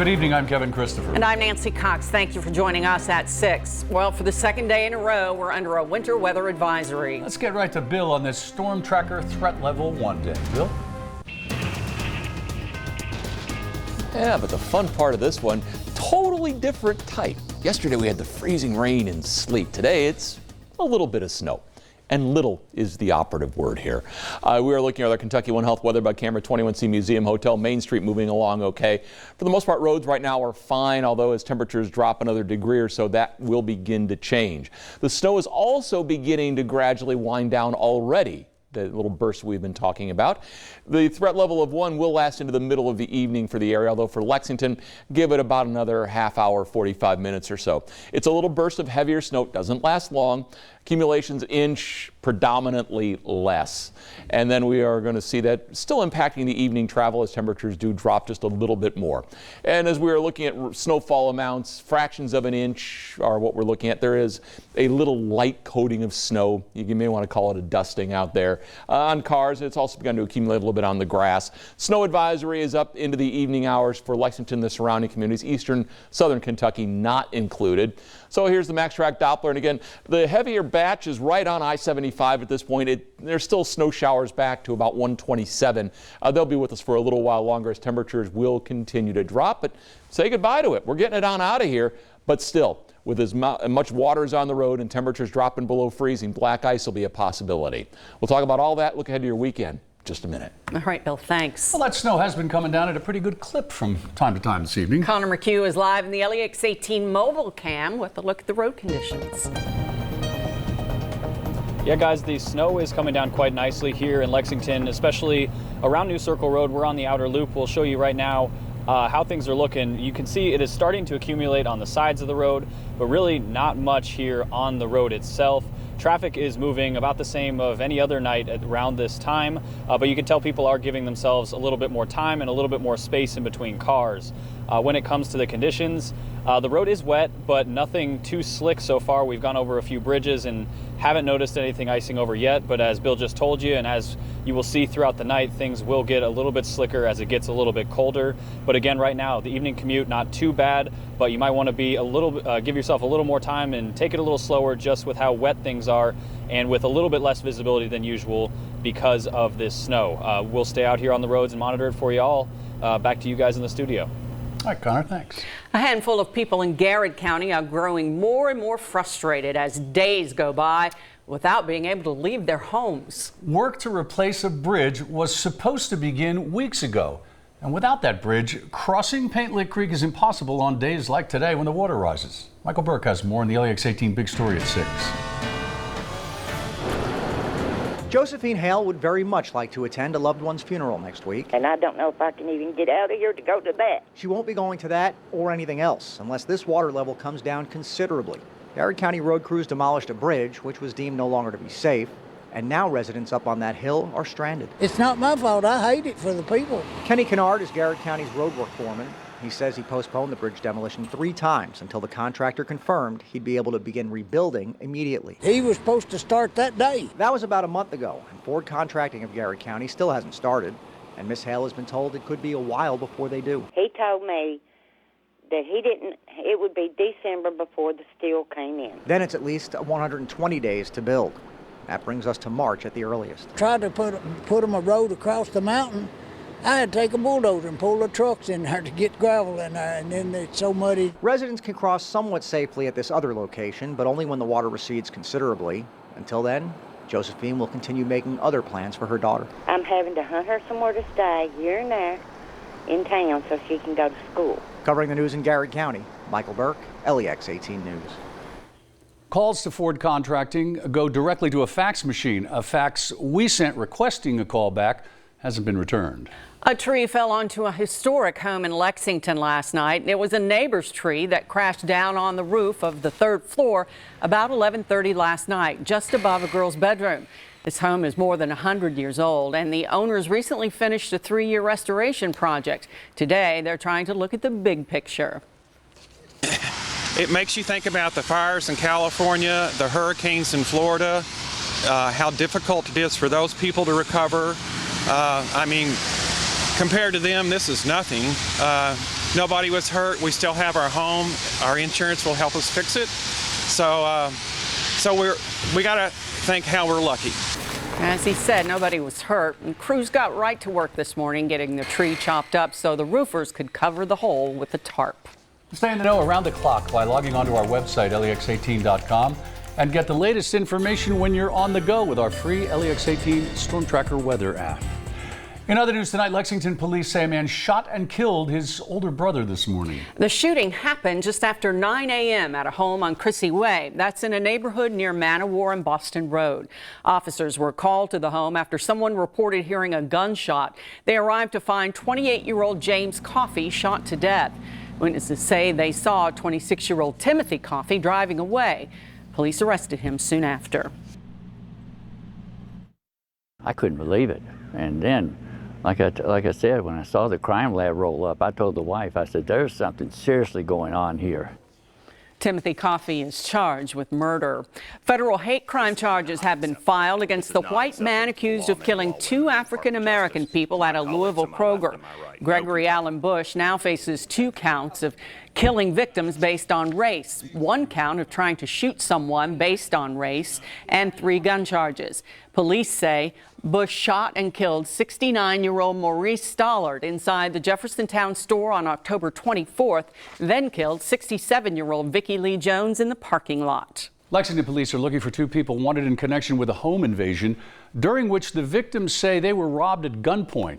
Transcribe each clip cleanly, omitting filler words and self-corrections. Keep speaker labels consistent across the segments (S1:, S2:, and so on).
S1: Good evening, I'm Kevin Christopher.
S2: And I'm Nancy Cox. Thank you for joining us at 6. Well, for the second day in a row, we're under a winter weather advisory.
S1: Let's get right to Bill on this storm tracker threat level 1 day. Bill?
S3: Yeah, but the fun part of this one, totally different type. Yesterday we had the freezing rain and sleet. Today it's a little bit of snow. And little is the operative word here. We are looking at our Kentucky One Health weather by camera, 21C Museum Hotel, Main Street moving along okay. For the most part, roads right now are fine, although as temperatures drop another degree or so, that will begin to change. The snow is also beginning to gradually wind down already. The little burst we've been talking about. The threat level of 1 will last into the middle of the evening for the area, although for Lexington, give it about another half hour, 45 minutes or so. It's a little burst of heavier snow. It doesn't last long. Accumulations inch, predominantly less. And then we are going to see that still impacting the evening travel as temperatures do drop just a little bit more. And as we are looking at snowfall amounts, fractions of an inch are what we're looking at. There is a little light coating of snow. You may want to call it a dusting out there on cars. It's also begun to accumulate a little bit on the grass. Snow advisory is up into the evening hours for Lexington, the surrounding communities, eastern, southern Kentucky not included. So here's the Max Track Doppler. And again, the heavier batch is right on I-75 at this point. There's still snow showers back to about 127. They'll be with us for a little while longer as temperatures will continue to drop. But say goodbye to it. We're getting it on out of here. But still, with as much water as on the road and temperatures dropping below freezing, black ice will be a possibility. We'll talk about all that. Look ahead to your weekend. Just a minute.
S2: All right, Bill, thanks.
S1: Well, that snow has been coming down at a pretty good clip from time to time this evening.
S2: Connor McHugh is live in the LEX 18 mobile cam with a look at the road conditions.
S4: Yeah, guys, the snow is coming down quite nicely here in Lexington, especially around New Circle Road. We're on the outer loop. We'll show you right now how things are looking. You can see it is starting to accumulate on the sides of the road, but really not much here on the road itself. Traffic is moving about the same of any other night around this time, but you can tell people are giving themselves a little bit more time and a little bit more space in between cars. When it comes to the conditions, the road is wet, but nothing too slick so far. We've gone over a few bridges and haven't noticed anything icing over yet, but as Bill just told you, and as you will see throughout the night, things will get a little bit slicker as it gets a little bit colder. But again, right now, the evening commute, not too bad, but you might want to be a little, give yourself a little more time and take it a little slower just with how wet things are and with a little bit less visibility than usual because of this snow. We'll stay out here on the roads and monitor it for you all. Back to you guys in the studio.
S1: All right, Connor, thanks.
S2: A handful of people in Garrard County are growing more and more frustrated as days go by without being able to leave their homes.
S1: Work to replace a bridge was supposed to begin weeks ago. And without that bridge, crossing Paint Lick Creek is impossible on days like today when the water rises. Michael Burke has more in the LEX 18 Big Story at 6.
S5: Josephine Hale would very much like to attend a loved one's funeral next week.
S6: And I don't know if I can even get out of here to go to that.
S5: She won't be going to that or anything else unless this water level comes down considerably. Garrard County road crews demolished a bridge, which was deemed no longer to be safe, and now residents up on that hill are stranded.
S7: It's not my fault. I hate it for the people.
S5: Kenny Kennard is Garrard County's roadwork foreman. He says he postponed the bridge demolition 3 times until the contractor confirmed he'd be able to begin rebuilding immediately.
S7: He was supposed to start that day.
S5: That was about a month ago, and Ford Contracting of Garrard County still hasn't started, and Miss Hale has been told it could be a while before they do.
S6: He told me that it would be December before the steel came in.
S5: Then it's at least 120 days to build. That brings us to March at the earliest.
S7: Tried to put them a road across the mountain. I had to take a bulldozer and pull the trucks in there to get gravel in there, and then it's so muddy.
S5: Residents can cross somewhat safely at this other location, but only when the water recedes considerably. Until then, Josephine will continue making other plans for her daughter.
S6: I'm having to hunt her somewhere to stay here and there in town so she can go to school.
S5: Covering the news in Garrard County, Michael Burke, LEX 18 News.
S1: Calls to Ford Contracting go directly to a fax machine. A fax we sent requesting a call back hasn't been returned.
S2: A tree fell onto a historic home in Lexington last night. It was a neighbor's tree that crashed down on the roof of the 3rd floor about 11:30 last night, just above a girl's bedroom. This home is more than 100 years old, and the owners recently finished a 3-year restoration project. Today, they're trying to look at the big picture.
S8: It makes you think about the fires in California, the hurricanes in Florida, how difficult it is for those people to recover. I mean, compared to them, this is nothing. Nobody was hurt. We still have our home. Our insurance will help us fix it. So we got to think how we're lucky.
S2: As he said, nobody was hurt, and crews got right to work this morning getting the tree chopped up so the roofers could cover the hole with a tarp.
S1: Stay in the know around the clock by logging onto our website, lex18.com, and get the latest information when you're on the go with our free LEX18 Storm Tracker weather app. In other news tonight, Lexington police say a man shot and killed his older brother this morning.
S2: The shooting happened just after 9 a.m. at a home on Crissy Way. That's in a neighborhood near Manowar and Boston Road. Officers were called to the home after someone reported hearing a gunshot. They arrived to find 28-year-old James Coffey shot to death. Witnesses say they saw 26-year-old Timothy Coffey driving away. Police arrested him soon after.
S9: I couldn't believe it. And then, like I said, when I saw the crime lab roll up, I told the wife, I said, there's something seriously going on here.
S2: Timothy Coffey is charged with murder. Federal hate crime charges have been filed against the white man accused of killing 2 African-American people at a Louisville Kroger. Gregory Allen Bush now faces 2 counts of killing victims based on race, 1 count of trying to shoot someone based on race, and 3 gun charges. Police say Bush shot and killed 69-year-old Maurice Stollard inside the Jeffersontown store on October 24th, then killed 67-year-old Vicki Lee Jones in the parking lot.
S1: Lexington police are looking for 2 people wanted in connection with a home invasion, during which the victims say they were robbed at gunpoint.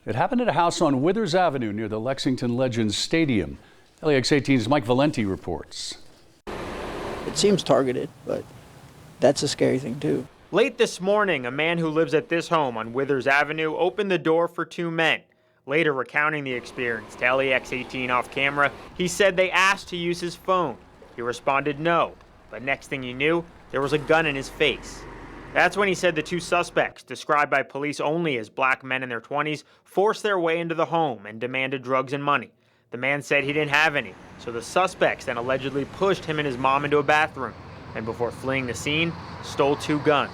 S1: It happened at a house on Withers Avenue near the Lexington Legends Stadium. LEX18's Mike Valenti reports.
S7: It seems targeted, but that's a scary thing too.
S10: Late this morning, a man who lives at this home on Withers Avenue opened the door for 2 men. Later recounting the experience to LEX18 off camera, he said they asked to use his phone. He responded no, but next thing he knew, there was a gun in his face. That's when he said the 2 suspects, described by police only as black men in their 20s, forced their way into the home and demanded drugs and money. The man said he didn't have any, so the suspects then allegedly pushed him and his mom into a bathroom, and before fleeing the scene, stole 2 guns.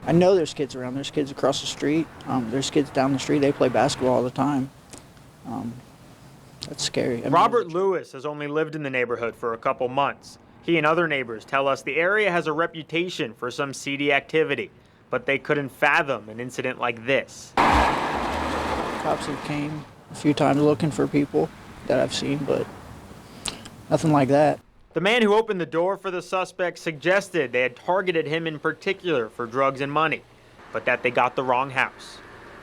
S7: I know there's kids around. There's kids across the street. There's kids down the street. They play basketball all the time. That's scary.
S10: Robert Lewis has only lived in the neighborhood for a couple months. He and other neighbors tell us the area has a reputation for some seedy activity, but they couldn't fathom an incident like this.
S7: Cops have came a few times looking for people that I've seen, but nothing like that.
S10: The man who opened the door for the suspect suggested they had targeted him in particular for drugs and money, but that they got the wrong house.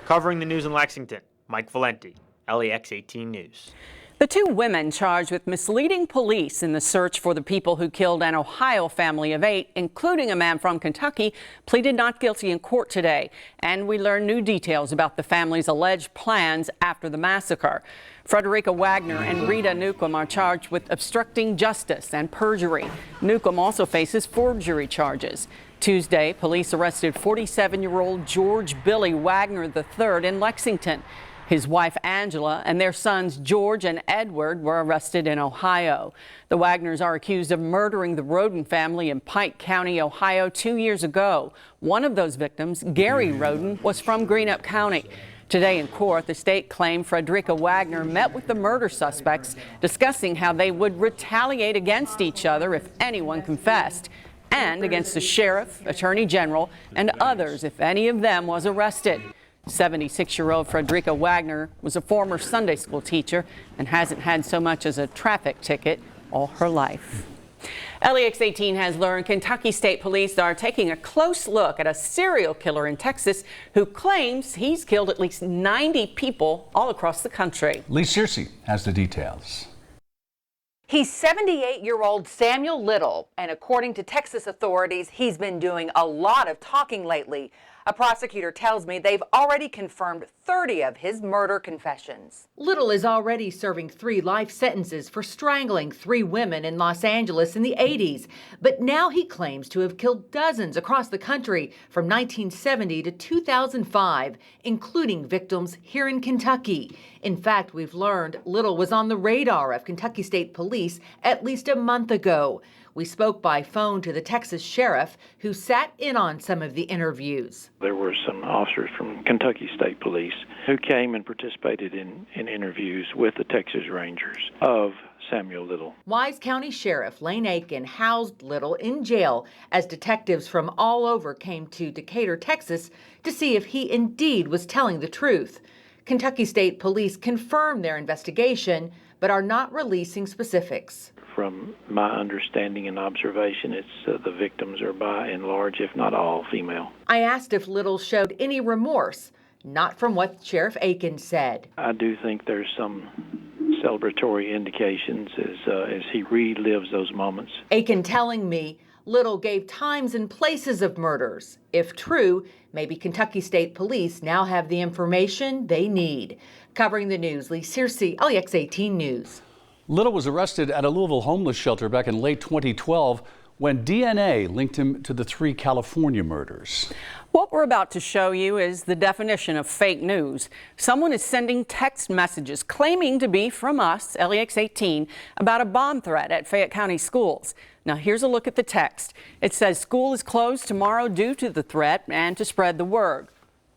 S10: Covering the news in Lexington, Mike Valenti, LEX18 News.
S2: The 2 women charged with misleading police in the search for the people who killed an Ohio family of 8, including a man from Kentucky, pleaded not guilty in court today. And we learned new details about the family's alleged plans after the massacre. Frederica Wagner and Rita Newcomb are charged with obstructing justice and perjury. Newcomb also faces forgery charges. Tuesday, police arrested 47-year-old George Billy Wagner III in Lexington. His wife, Angela, and their sons, George and Edward, were arrested in Ohio. The Wagners are accused of murdering the Roden family in Pike County, Ohio, 2 years ago. One of those victims, Gary Roden, was from Greenup County. Today in court, the state claimed Frederica Wagner met with the murder suspects, discussing how they would retaliate against each other if anyone confessed, and against the sheriff, attorney general, and others if any of them was arrested. 76-year-old Frederica Wagner was a former Sunday school teacher and hasn't had so much as a traffic ticket all her life. LEX18 has learned Kentucky State Police are taking a close look at a serial killer in Texas who claims he's killed at least 90 people all across the country.
S1: Lee Searcy has the details.
S11: He's 78-year-old Samuel Little, and according to Texas authorities, he's been doing a lot of talking lately. A prosecutor tells me they've already confirmed 30 of his murder confessions.
S12: Little is already serving 3 life sentences for strangling 3 women in Los Angeles in the 80s. But now he claims to have killed dozens across the country from 1970 to 2005, including victims here in Kentucky. In fact, we've learned Little was on the radar of Kentucky State Police at least a month ago. We spoke by phone to the Texas sheriff who sat in on some of the interviews.
S13: There were some officers from Kentucky State Police who came and participated in interviews with the Texas Rangers of Samuel Little.
S12: Wise County Sheriff Lane Aiken housed Little in jail as detectives from all over came to Decatur, Texas to see if he indeed was telling the truth. Kentucky State Police confirmed their investigation but are not releasing specifics.
S13: From my understanding and observation, it's the victims are by and large, if not all, female.
S12: I asked if Little showed any remorse, not from what Sheriff Aiken said.
S13: I do think there's some celebratory indications as he relives those moments.
S12: Aiken telling me Little gave times and places of murders. If true, maybe Kentucky State Police now have the information they need. Covering the news, Lee Searcy, LEX 18 News.
S1: Little was arrested at a Louisville homeless shelter back in late 2012 when DNA linked him to the 3 California murders.
S2: What we're about to show you is the definition of fake news. Someone is sending text messages claiming to be from us, LEX 18, about a bomb threat at Fayette County schools. Now here's a look at the text. It says school is closed tomorrow due to the threat and to spread the word.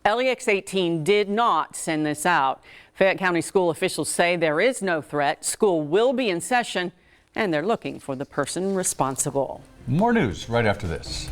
S2: LEX 18 did not send this out. Fayette County school officials say there is no threat. School will be in session and they're looking for the person responsible.
S1: More news right after this.